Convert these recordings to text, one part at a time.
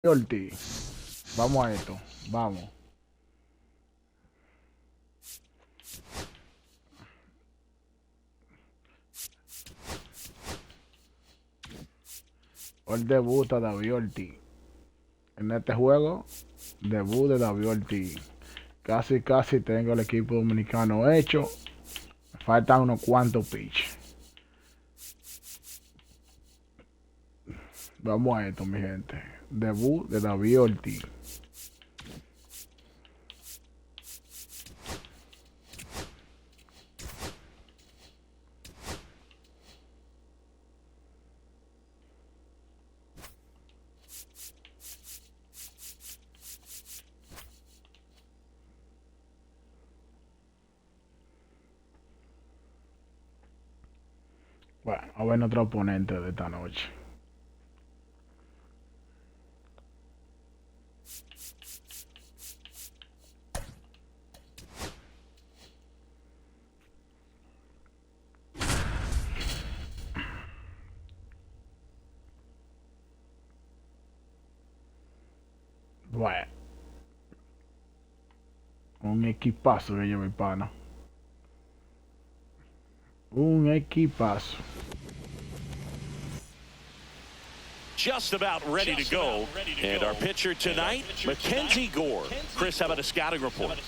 Ortiz. Vamos a esto. Vamos. Hoy debuta David Ortiz. En este juego, debut de David Ortiz. Casi tengo el equipo dominicano hecho. Me faltan unos cuantos pitch. Vamos a esto, mi gente. Debut de David Ortiz. Bueno, a ver nuestro oponente de esta noche. Bueno, un equipazo que lleva el pana. Un equipazo. Just about ready to go. And our pitcher tonight, Mackenzie Gore. Chris, how about a scouting report?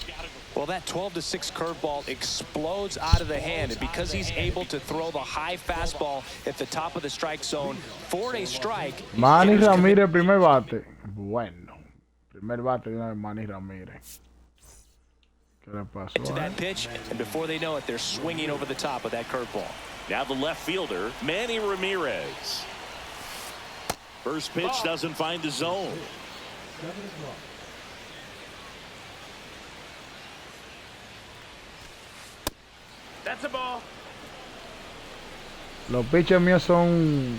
Well, that 12-6 curveball explodes out of the hand, and because he's able to throw the high fastball at the top of the strike zone for a strike. Manny Ramírez, primer bate. Bueno, primer bate de Manny Ramírez. ¿Qué le pasó? To that pitch, and before they know it, they're swinging over the top of that curveball. Now the left fielder, Manny Ramirez. First pitch doesn't find the zone. That's a ball. Los pitches míos son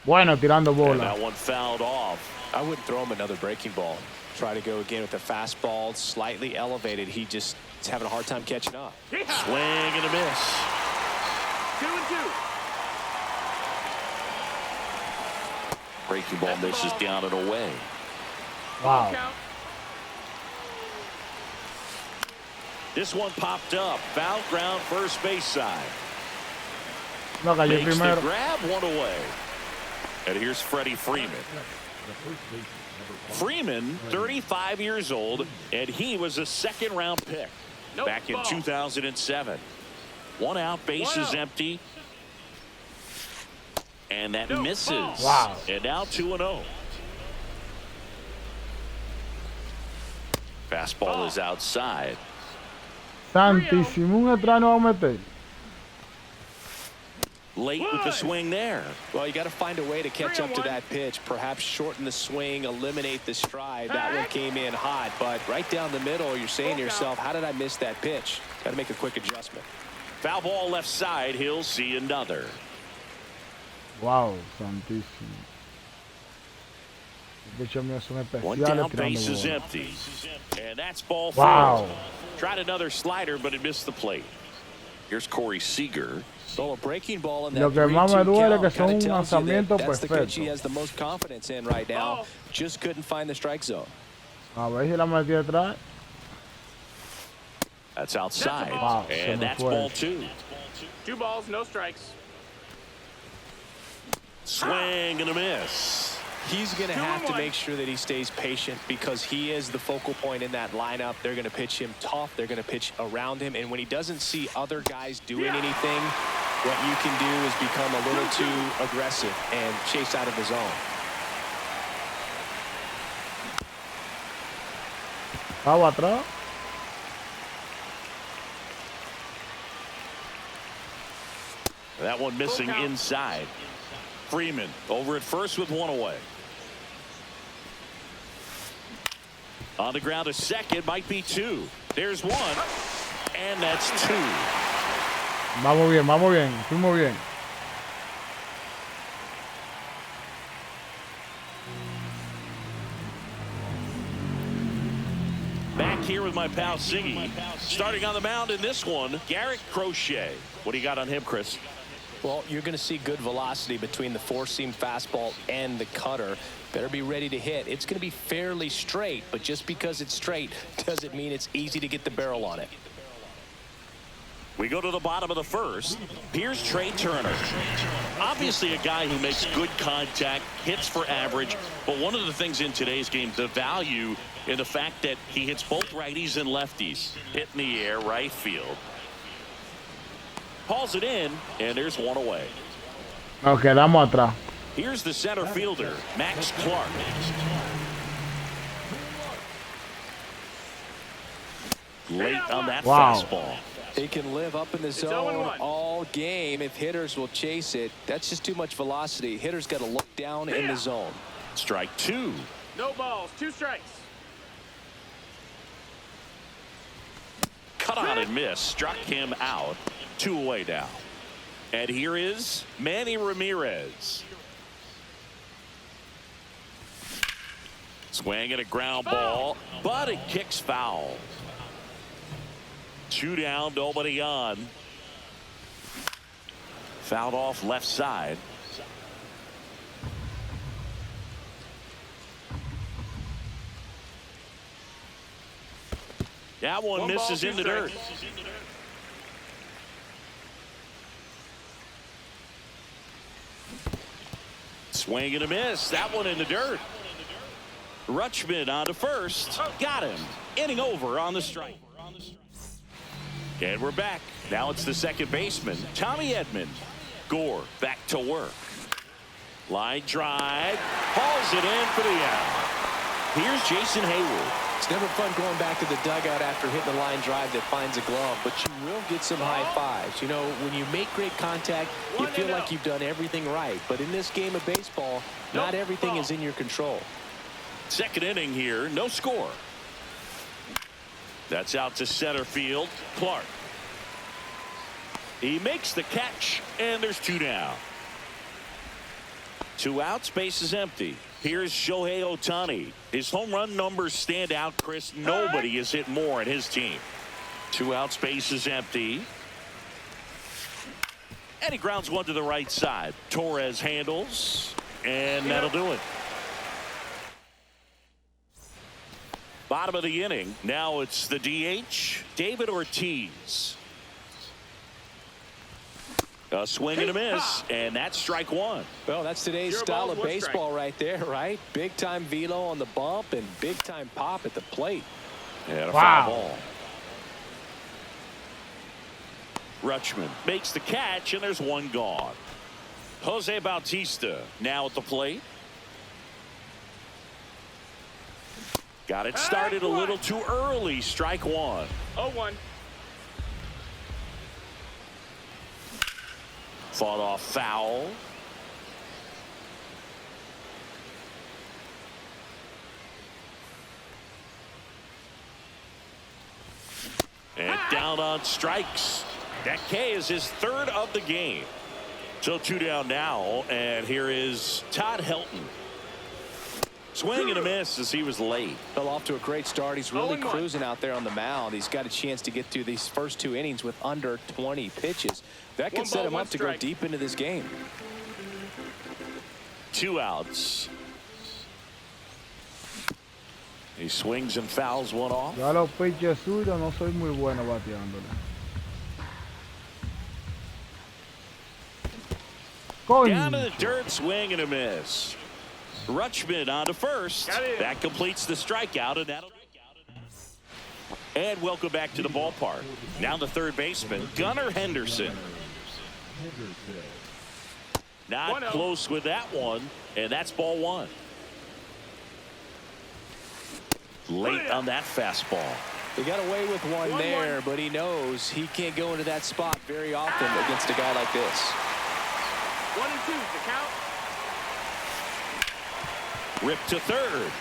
buenos tirando And bola. that one fouled off. I wouldn't throw him another breaking ball. Try to go again with the fastball, slightly elevated. He just is having a hard time catching up. Swing and a miss. 2-2. Breaking ball misses down and away. Wow. Count. This one popped up. Foul ground first base side. No, cayó Makes the primero. grab, one away. And here's Freddie Freeman. Freeman, 35 years old, and he was a second-round pick back in 2007. One out, bases empty. And that misses. Wow. And now 2-0. Fastball is outside. Santísimo, un extraño va a meter. Late with the swing there. Well, you got to find a way to catch up to that pitch. Perhaps shorten the swing, eliminate the stride. That one came in hot, but right down the middle, you're saying to yourself, how did I miss that pitch? Got to make a quick adjustment. Foul ball left side. He'll see another. Wow, santísimo. Los pitches míos son One especiales down, tirando base is bola. empty. And that's ball Wow. four. Tried another slider, but it missed the plate. Here's Corey Seager. So a breaking ball in that Lo que más me 3-2 duele que count son un kinda tells you lanzamiento that that's the pitch he perfecto. has the most confidence in right now. Just couldn't find the strike zone. A ver si la metí atrás. That's outside. Wow, se And me that's fue. ball two. 2 balls, no strikes. Swing and a miss. He's going to have to 2-1. make sure that he stays patient because he is the focal point in that lineup. They're going to pitch him tough. They're going to pitch around him. And when he doesn't see other guys doing anything, what you can do is become a little too aggressive and chase out of the zone. Estaba atrás. That one missing inside. Freeman over at first with one away. On the ground, a second, might be two. There's one, and that's two. Vamos bien, fuimos bien. Back here with my pal Siggy. Starting on the mound in this one, Garrett Crochet. What do you got on him, Chris? Well, you're going to see good velocity between the four-seam fastball and the cutter. Better be ready to hit. It's going to be fairly straight, but just because it's straight doesn't mean it's easy to get the barrel on it. We go to the bottom of the first. Here's Trey Turner. Obviously a guy who makes good contact, hits for average, but one of the things in today's game, the value in the fact that he hits both righties and lefties. Hit in the air, right field. Hauls it in, and there's one away. Ok, damos atrás. Here's the center fielder, Max Clark. Late on that fastball. He can live up in the zone all game if hitters will chase it. That's just too much velocity. Hitters got to look down in the zone. Strike two. No balls, 2 strikes. Cut on and miss. Struck him out. 2 away now. And here is Manny Ramirez. Swing at a ground ball, but it kicks foul. 2 down, nobody on. Fouled off left side. That one misses in the dirt. Swing and a miss. That one in the dirt. Rutschman on to first. Got him. Inning over on the strike. And we're back. Now it's the second baseman, Tommy Edman. Gore back to work. Line drive. Hauls it in for the out. Here's Jason Hayward. It's never fun going back to the dugout after hitting a line drive that finds a glove, but you will get some high fives. You know, when you make great contact, you feel like you've done everything right. But in this game of baseball, not everything is in your control. Second inning here, no score. That's out to center field. Clark. He makes the catch, and there's 2 down. 2 outs, base is empty. Here's Shohei Ohtani. His home run numbers stand out, Chris. Nobody has hit more in his team. 2 outs, base is empty. And he grounds one to the right side. Torres handles, and that'll do it. Bottom of the inning. Now it's the DH, David Ortiz. A swing and a miss, and that's strike 1. Well, that's today's style of baseball right there, right? Big-time velo on the bump and big-time pop at the plate. And a foul ball. Rutschman makes the catch, and there's 1 gone. Jose Bautista now at the plate. Got it started a little too early. Strike 1. 0-1. Fought off foul. And down on strikes. That K is his 3rd of the game. So 2 down now, and here is Todd Helton. Swing and a miss as he was late. Fell off to a great start. He's really cruising out there on the mound. He's got a chance to get through these first 2 innings with under 20 pitches. That could set him up to go deep into this game. 2 outs. He swings and fouls one off. Yo a los pitches suyos no soy muy bueno bateándole. Down to the dirt, swing and a miss. Rutschman on to first. That completes the strikeout, and that'll. And welcome back to the ballpark. Now the third baseman, Gunnar Henderson. Not close with that one, and that's ball 1. Late on that fastball. He got away with one there, but he knows he can't go into that spot very often against a guy like this. 1-2, the count. Ripped to third.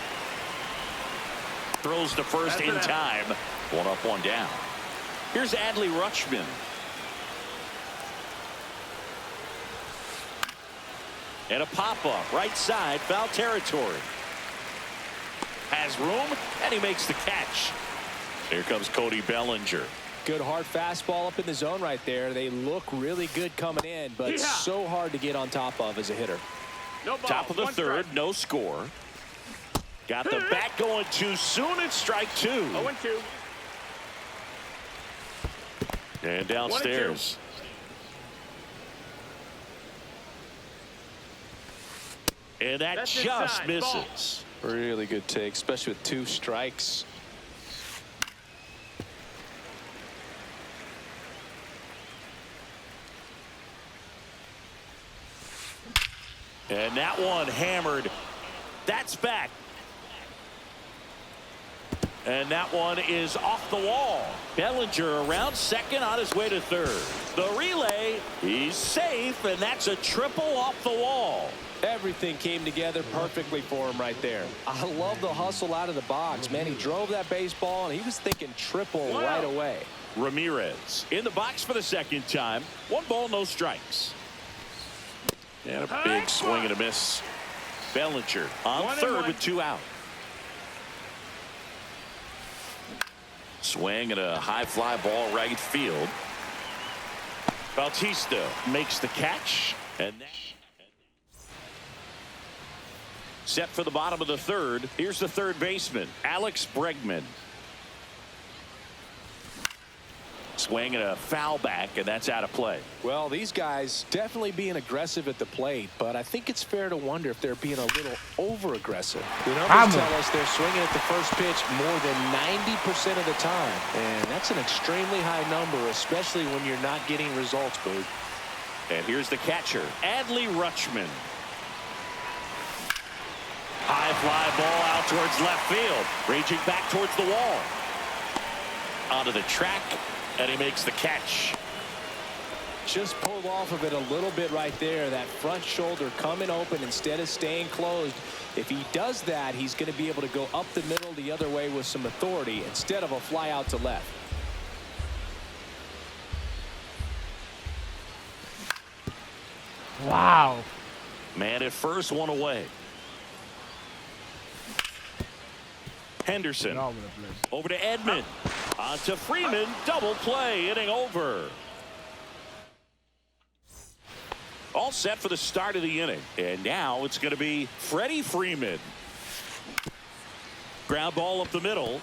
Throws to first in time. 1 up, 1 down. Here's Adley Rutschman. And a pop-up, right side, foul territory. Has room, and he makes the catch. Here comes Cody Bellinger. Good hard fastball up in the zone right there. They look really good coming in, but so hard to get on top of as a hitter. No balls, Top of the one third, strike. no score. Got the bat going too soon. It's strike 2. 0-2. And downstairs. And that That's just inside. misses. Really good take, especially with 2 strikes. And that one hammered. That's back. And that one is off the wall. Bellinger around second on his way to third. The relay, he's safe, and that's a triple off the wall. Everything came together perfectly for him right there. I love the hustle out of the box, man. He drove that baseball, and he was thinking triple right away. Ramirez in the box for the second time. 1 ball, no strikes. And a big swing and a miss. Bellinger on third with 2 out. Swing and a high fly ball right field. Bautista makes the catch. And set for the bottom of the third. Here's the third baseman, Alex Bregman. Swing and a foul back, and that's out of play. Well, these guys definitely being aggressive at the plate, but I think it's fair to wonder if they're being a little over-aggressive. The numbers tell us they're swinging at the first pitch more than 90% of the time, and that's an extremely high number, especially when you're not getting results, Boog. And here's the catcher, Adley Rutschman. High fly ball out towards left field, raging back towards the wall. Onto the track. And he makes the catch. Just pulled off of it a little bit right there. That front shoulder coming open instead of staying closed. If he does that, he's going to be able to go up the middle the other way with some authority instead of a fly out to left. Wow. Man at first, 1 away. Henderson over to Edman. On to Freeman. Double play. Inning over. All set for the start of the inning. And now it's going to be Freddie Freeman. Ground ball up the middle.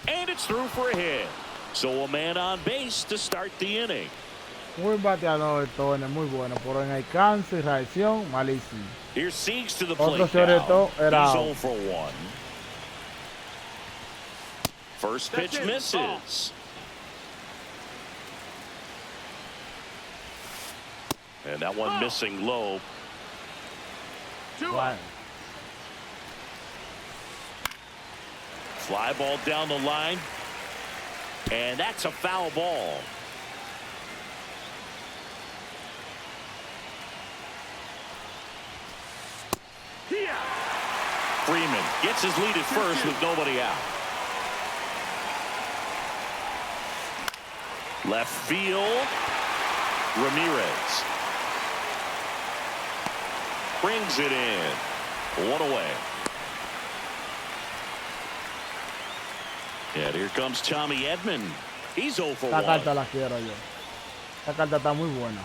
And it's through for a hit. So a man on base to start the inning. Muy bateador, Tony, muy bueno. Pero en alcance y reacción, malísimo. Here's Siegs to the plate Otro now. era He's 0 for 1. First pitch misses. And that one missing low. 2 Right. Fly ball down the line. And that's a foul ball. Freeman gets his lead at first with nobody out. Left field. Ramirez brings it in. 1 away. And here comes Tommy Edman. He's 0 for 1. Esta carta la quiero yo. Esta carta está muy buena.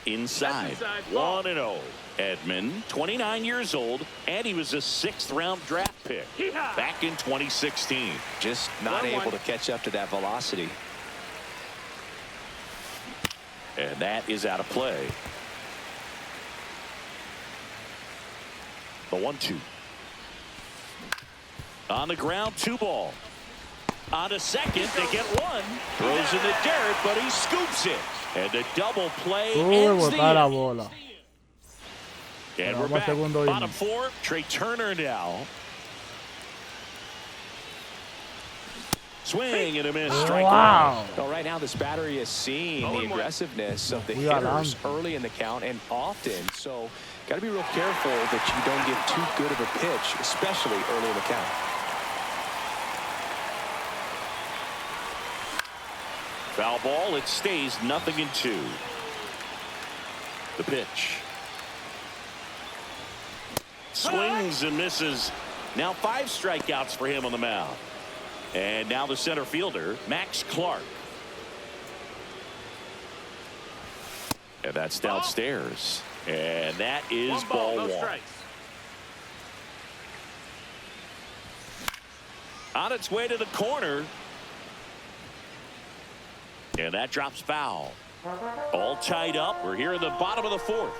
Inside. 1-0. Edman, 29 years old, and he was a 6th-round draft pick back in 2016. Just not able to catch up to that velocity. And that is out of play. The 1-2. On the ground, 2 ball. On to second, they get 1. Throws in the dirt, but he scoops it. And the double play ends the la bola. And we're back. Bottom 4, Trey Turner now. Swing and a miss. Strike Wow. Well, right now this battery is seeing the aggressiveness of the hitters early in the count and often. So got to be real careful that you don't get too good of a pitch, especially early in the count. Foul ball. It stays 0-2. The pitch. Swings and misses. Now 5 strikeouts for him on the mound. And now the center fielder, Max Clark. And that's downstairs. And that is ball no one. strikes. On its way to the corner. And that drops foul. All tied up. We're here in the bottom of the fourth.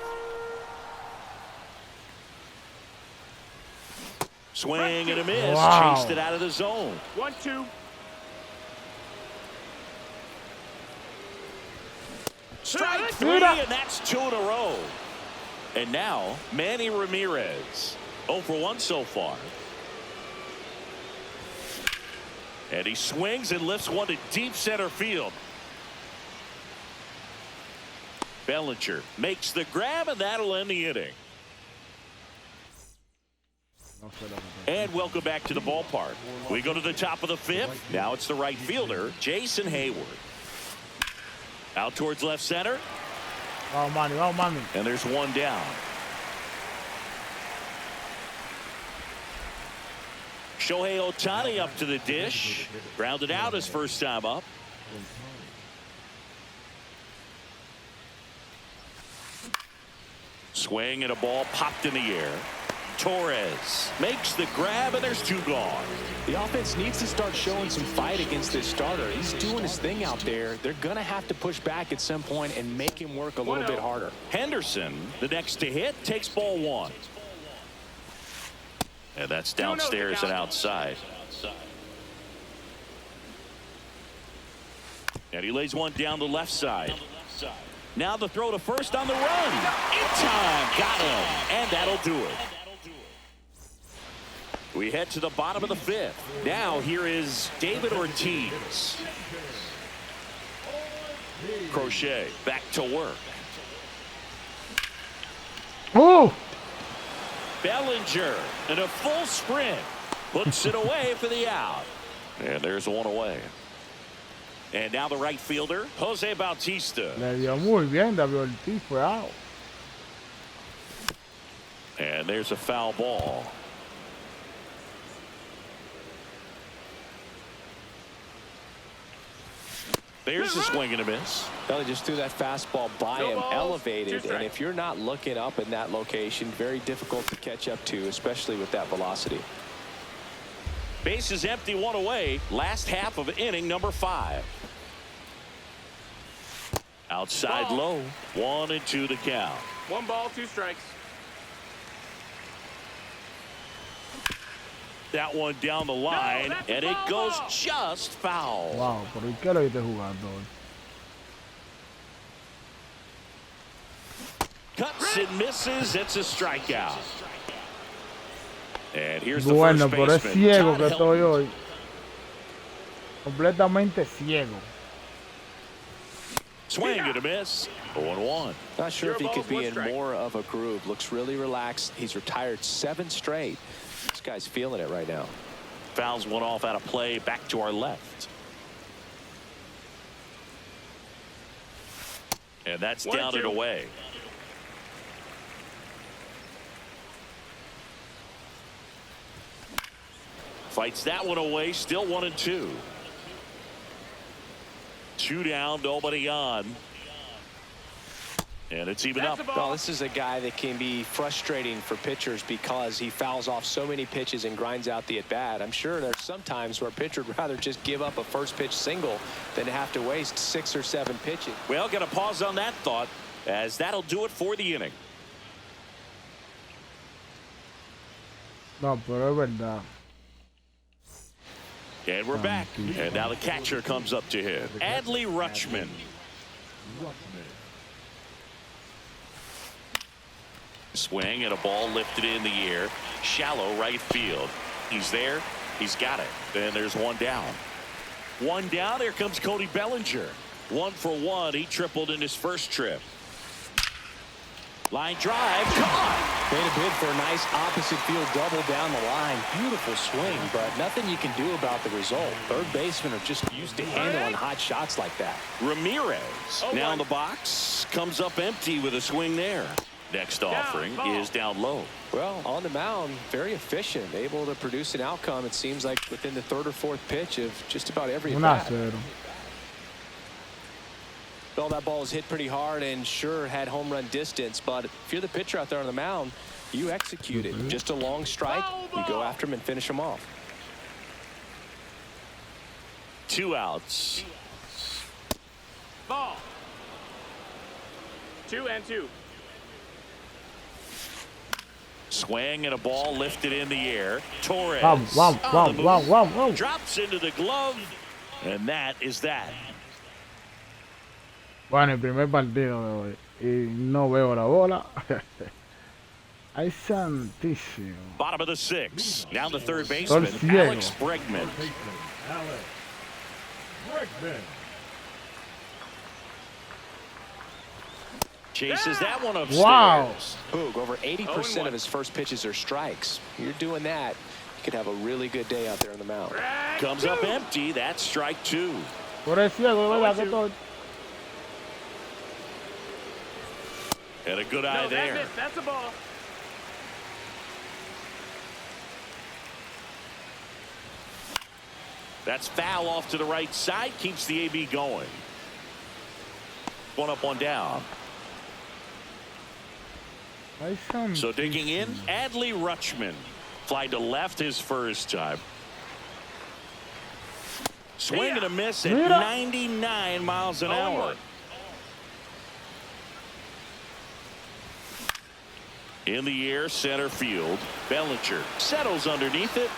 Swing and a miss. Wow. Chased it out of the zone. 1-2. Strike three, and that's 2 in a row. And now, Manny Ramirez. 0 for 1 so far. And he swings and lifts one to deep center field. Bellinger makes the grab, and that'll end the inning. And welcome back to the ballpark. We go to the top of the fifth. Now it's the right fielder, Jason Hayward. Out towards left center. Oh, money. Oh, money. And there's one down. Shohei Ohtani up to the dish. Grounded out his first time up. Swing and a ball popped in the air. Torres makes the grab, and there's 2 gone. The offense needs to start showing some fight against this starter. He's doing his thing out there. They're going to have to push back at some point and make him work a little bit harder. Henderson, the next to hit, takes ball 1. And that's downstairs and outside. And he lays one down the left side. Now the throw to first on the run. In time. Got him. And that'll do it. We head to the bottom of the fifth. Now here is David Ortiz. Crochet back to work. Oh! Bellinger in a full sprint. Puts it away for the out. And there's one away. And now the right fielder, Jose Bautista. Le dio muy bien, David Ortiz fue out. And there's a foul ball. There's a swing and a miss. Well, he just threw that fastball by him, elevated, and if you're not looking up in that location, very difficult to catch up to, especially with that velocity. Base is empty, one away. Last half of inning number 5. Outside low, 1-2 the count. 1 ball, 2 strikes. That one down the line, and it goes just foul. Wow, pero ¿y qué lo viste jugando? Cuts and misses. It's a strikeout. And here's the Bueno, first pero es baseman, ciego Todd que estoy Helton. hoy. Completamente ciego. Swing and a miss. 0-1. Not sure if he could be in more of a groove. Looks really relaxed. He's retired 7 straight. This guy's feeling it right now. Fouls one off out of play. Back to our left. And that's down and away. Fights that one away. Still 1-2. 2 down, nobody on. And it's even up. Well, this is a guy that can be frustrating for pitchers because he fouls off so many pitches and grinds out the at-bat. I'm sure there's some times where a pitcher would rather just give up a first pitch single than to have to waste 6 or 7 pitches. Well, got to pause on that thought, as that'll do it for the inning. No, pero es verdad. And we're back. And now the catcher comes up to him. Adley Rutschman. Swing and a ball lifted in the air. Shallow right field. He's there. He's got it. Then there's one down. One down. Here comes Cody Bellinger. 1 for 1. He tripled in his first trip. Line drive. Caught. Made a bid for a nice opposite field double down the line. Beautiful swing, but nothing you can do about the result. Third basemen are just used to handling hot shots like that. Ramirez now in the box. Comes up empty with a swing there. Next offering is down low. Well, on the mound, very efficient, able to produce an outcome, it seems like, within the third or fourth pitch of just about every at-bat. Well, that ball was hit pretty hard and sure had home run distance, but if you're the pitcher out there on the mound, you execute it. Just a long strike, you go after him and finish him off. 2 outs. Ball. 2-2. Swing and a ball lifted in the air. Torres drops into the glove, and that is that. Bueno, el primer partido de hoy y no veo la bola. Ay, santísimo. Bottom of the 6th. Now the third baseman, Alex Bregman. Chases that one upstairs. Wow. Boog, over 80% of his first pitches are strikes. You're doing that, you could have a really good day out there on the mound. Comes up empty. That's strike 2. Por el ciego, ¿verdad? Que todo. And a good eye there. That's a ball. That's foul off to the right side. Keeps the AB going. 1 up, 1 down. So digging in, Adley Rutschman. Fly to left his first time. Swing and a miss at 99 miles an hour. In the air, center field. Bellinger settles underneath it.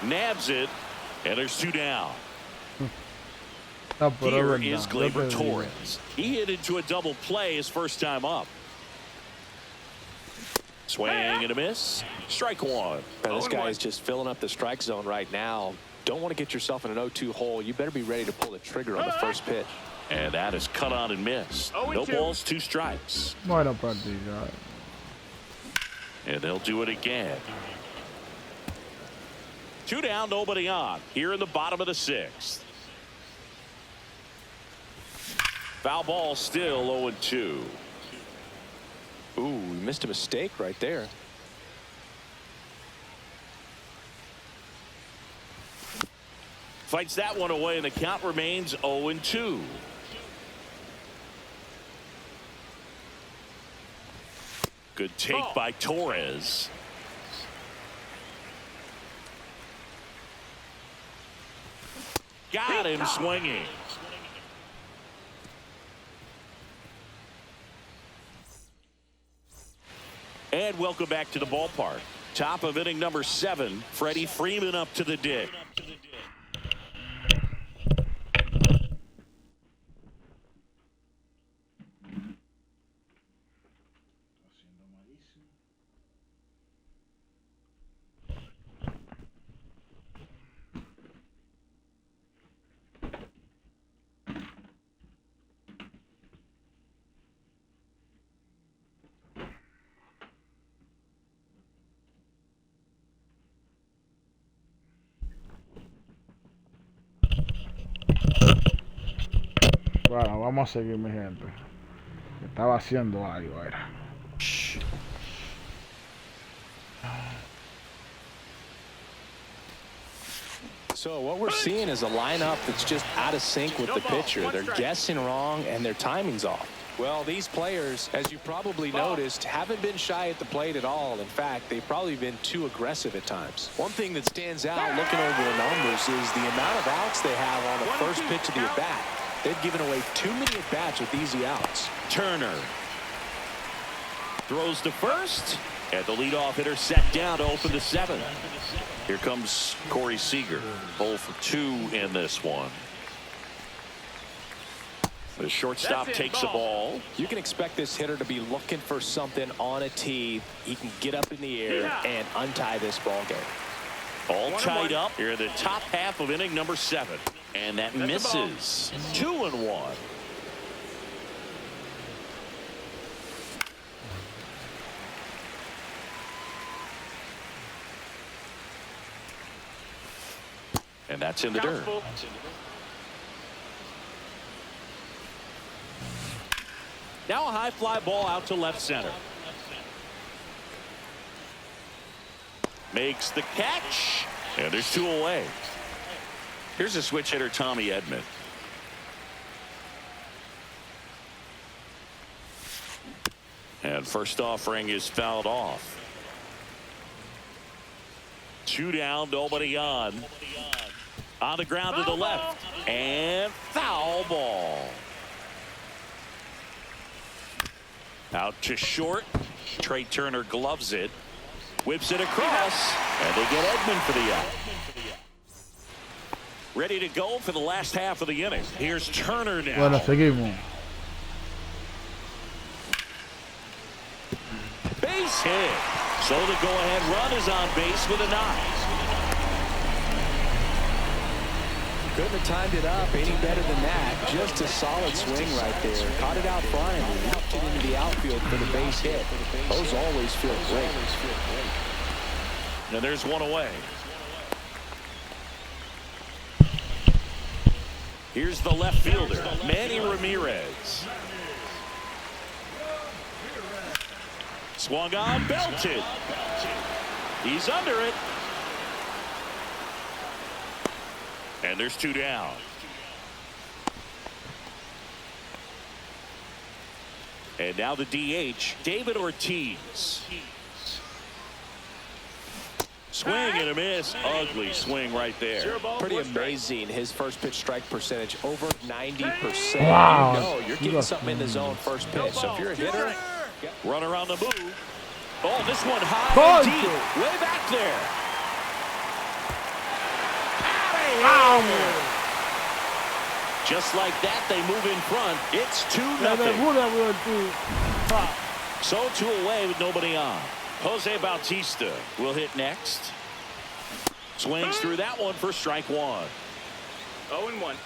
Nabs it. And there's 2 down. Here is Gleyber Torres. He hit into a double play his first time up. Swing and a miss. Strike 1. Now, this guy is just filling up the strike zone right now. Don't want to get yourself in an 0-2 hole. You better be ready to pull the trigger on the first pitch. And that is cut on and missed. No balls, 2 strikes. Bueno partido. And they'll do it again. 2 down, nobody on. Here in the bottom of the 6th. Foul ball still 0-2. Ooh, we missed a mistake right there. Fights that one away, and the count remains 0-2. Good take by Torres. Got him swinging. And welcome back to the ballpark. Top of inning number 7. Freddie Freeman up to the dig. Bueno, vamos a seguir, mi gente. Estaba haciendo algo, era. So what we're seeing is a lineup that's just out of sync with the pitcher. They're guessing wrong and their timing's off. Well, these players, as you probably noticed, haven't been shy at the plate at all. In fact, they've probably been too aggressive at times. One thing that stands out looking over the numbers is the amount of outs they have on the first pitch of the at-bat. They've given away too many at-bats with easy outs. Turner throws to first, and the leadoff hitter set down to open the 7th. Here comes Corey Seager, 0 for 2 in this one. The shortstop takes the ball. You can expect this hitter to be looking for something on a tee. He can get up in the air and untie this ball game. All tied up here in the top half of inning number 7. And that misses. 2-1. And that's in the dirt. Now a high fly ball out to left center. Makes the catch. And there's 2 away. Here's a switch hitter, Tommy Edman. And first offering is fouled off. 2 down, nobody on. On the ground to the left. And foul ball. Out to short. Trey Turner gloves it. Whips it across. And they get Edman for the out. Ready to go for the last half of the inning. Here's Turner now. Bueno, seguimos. Base hit. So the go-ahead run is on base with a knock. Couldn't have timed it up any better than that. Just a solid swing right there. Caught it out front and walked it into the outfield for the base hit. Those always feel great. And there's 1 away. Here's the left fielder, Manny Ramirez. Swung on, belted. He's under it. And there's 2 down. And now the DH, David Ortiz. Swing and a miss. Ugly swing right there. Pretty amazing. His first pitch strike percentage over 90%. Wow. You know you're getting something in the zone first pitch. So if you're a hitter, Run around the move. Oh, this one high and deep. Way back there. Just like that, they move in front. It's 2-0. So 2 away with nobody on. Jose Bautista will hit next. Swings through that one for strike 1. 0-1.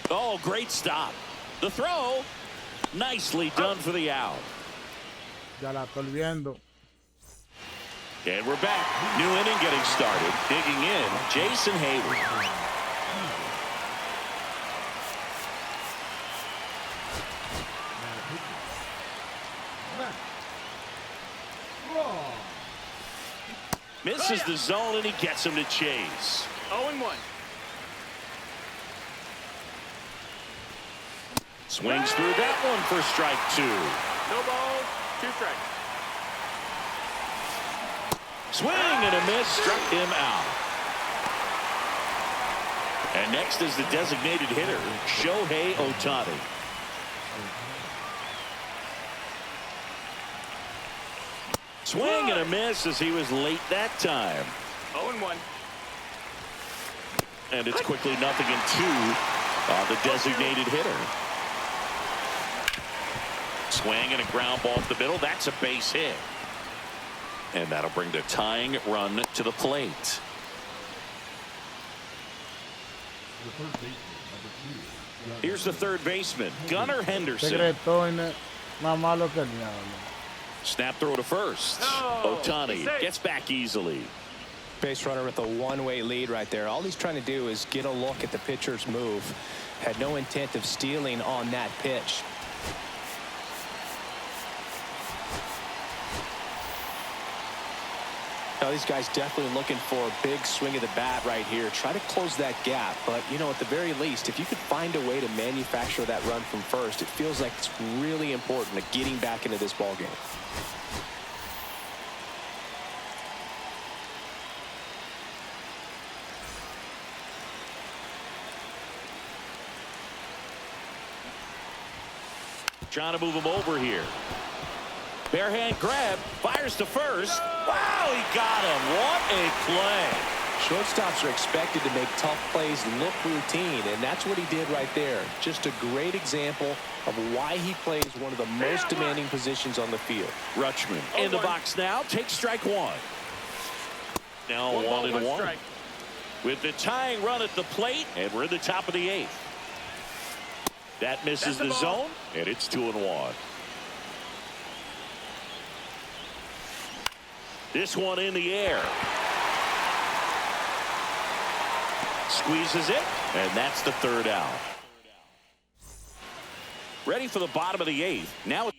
Oh, great stop. The throw. Nicely done for the out. Ya la estoy viendo. And we're back. New inning getting started. Digging in, Jason Hayward. Misses the zone and he gets him to chase. 0-1. Swings through that one for strike 2. No balls, 2 strikes. Swing and a miss, struck him out. And next is the designated hitter, Shohei Ohtani. Swing and a miss as he was late that time. 0-1. And it's quickly 0-2 on the designated hitter. Swing and a ground ball up the middle. That's a base hit. And that'll bring the tying run to the plate. Here's the third baseman, Gunnar Henderson. Snap throw to first. Ohtani gets back easily. Base runner with a 1-way lead right there. All he's trying to do is get a look at the pitcher's move. Had no intent of stealing on that pitch. Now these guys definitely looking for a big swing of the bat right here. Try to close that gap. But, you know, at the very least, if you could find a way to manufacture that run from first, it feels like it's really important to getting back into this ball game. Trying to move him over here. Bare hand grab, fires to first. Wow, he got him. What a play. Shortstops are expected to make tough plays look routine, and that's what he did right there. Just a great example of why he plays one of the most demanding positions on the field. Rutschman in the box now. Takes strike 1. Now 1-1. With the tying run at the plate, and we're in the top of the 8th. That misses the zone, and it's 2-1. This one in the air. Squeezes it, and that's the third out. Ready for the bottom of the 8th. Now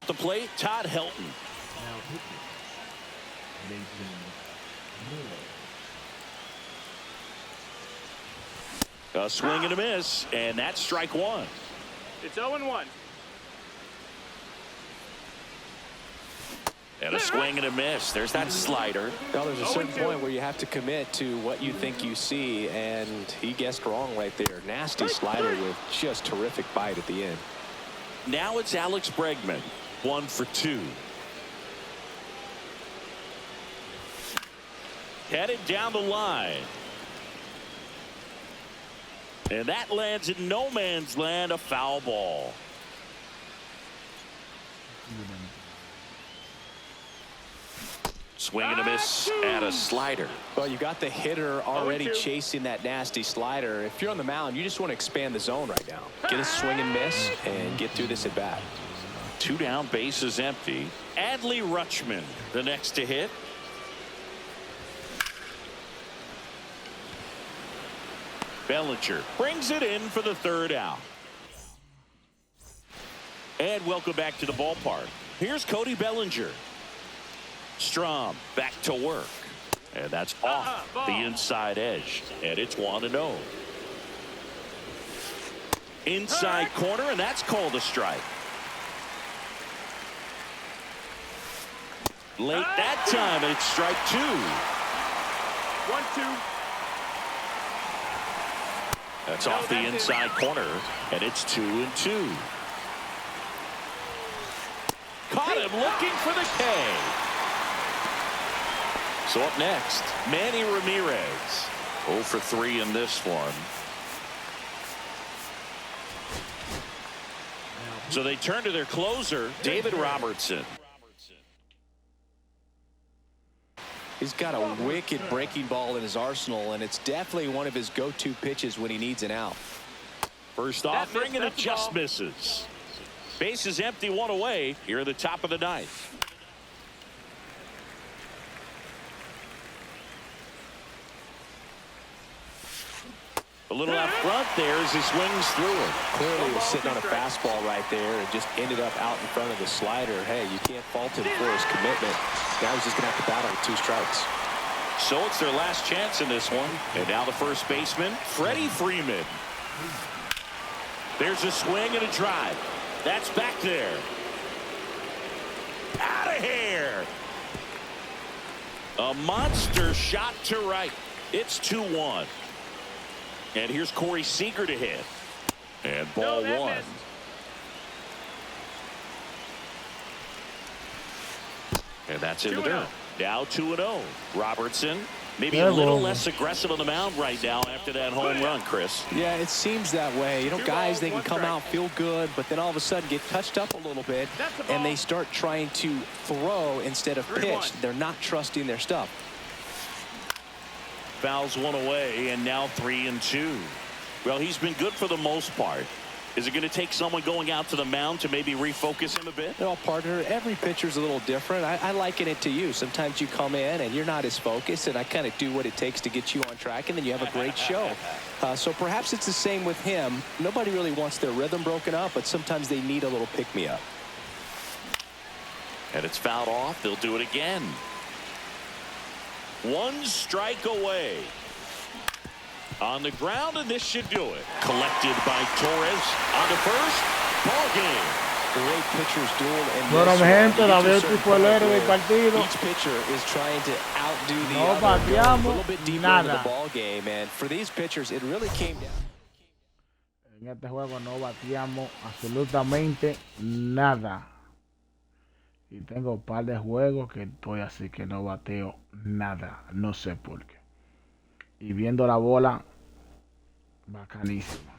The plate, Todd Helton. A swing and a miss, and that's strike one. It's 0-1. And a swing and a miss. There's that slider. Well, there's a certain point where you have to commit to what you think you see, and he guessed wrong right there. Nasty slider with just terrific bite at the end. Now it's Alex Bregman, 1 for 2. Headed down the line. And that lands in no man's land, a foul ball. Swing and a miss and a slider. Well, you got the hitter already chasing that nasty slider. If you're on the mound, you just want to expand the zone right now. Get a swing and miss and get through this at bat. 2 down, bases empty. Adley Rutschman, the next to hit. Bellinger brings it in for the 3rd out. And welcome back to the ballpark. Here's Cody Bellinger. Strom back to work. And that's off the inside edge. And it's 1-0. Inside corner, and that's called a strike. Late that time, and it's strike 2. 1-2. That's off the inside corner, and it's 2-2. Caught him looking for the K. So up next, Manny Ramirez. 0 for 3 in this one. So they turn to their closer, David Robertson. He's got a wicked breaking ball in his arsenal, and it's definitely one of his go-to pitches when he needs an out. First offering, and it just misses. Base is empty, 1 away here at the top of the 9th. A little out front there as he swings through it. Clearly was sitting on a fastball right there and just ended up out in front of the slider. Hey, you can't fault him for his commitment. Now he's just going to have to battle with 2 strikes. So it's their last chance in this one. And now the first baseman, Freddie Freeman. There's a swing and a drive. That's back there. Out of here. A monster shot to right. It's 2-1. And here's Corey Seager to hit. And ball 1. And that's in the dirt. Now 2-0. Robertson maybe a little less aggressive on the mound right now after that home run, Chris. Yeah, it seems that way. You know, guys, they can come out, feel good, but then all of a sudden get touched up a little bit, and they start trying to throw instead of pitch. They're not trusting their stuff. Fouls 1 away, and now 3-2. Well, he's been good for the most part. Is it going to take someone going out to the mound to maybe refocus him a bit? Well, partner, every pitcher's a little different. I liken it to you. Sometimes you come in and you're not as focused, and I kind of do what it takes to get you on track, and then you have a great show. So perhaps it's the same with him. Nobody really wants their rhythm broken up, but sometimes they need a little pick-me-up. And it's fouled off. They'll do it again. 1 strike away. On the ground, and this should do it. Collected by Torres on the first. Ball game. Great pitcher's duel. Bueno, mi gente, David Ortiz fue el héroe del partido. Each pitcher is trying to outdo the No other, bateamos a little bit deeper into the ball game, and for these pitchers, it really came down. En este juego no bateamos absolutamente nada. Y tengo un par de juegos que estoy así que no bateo nada. No sé por qué. Y viendo la bola, bacanísimo.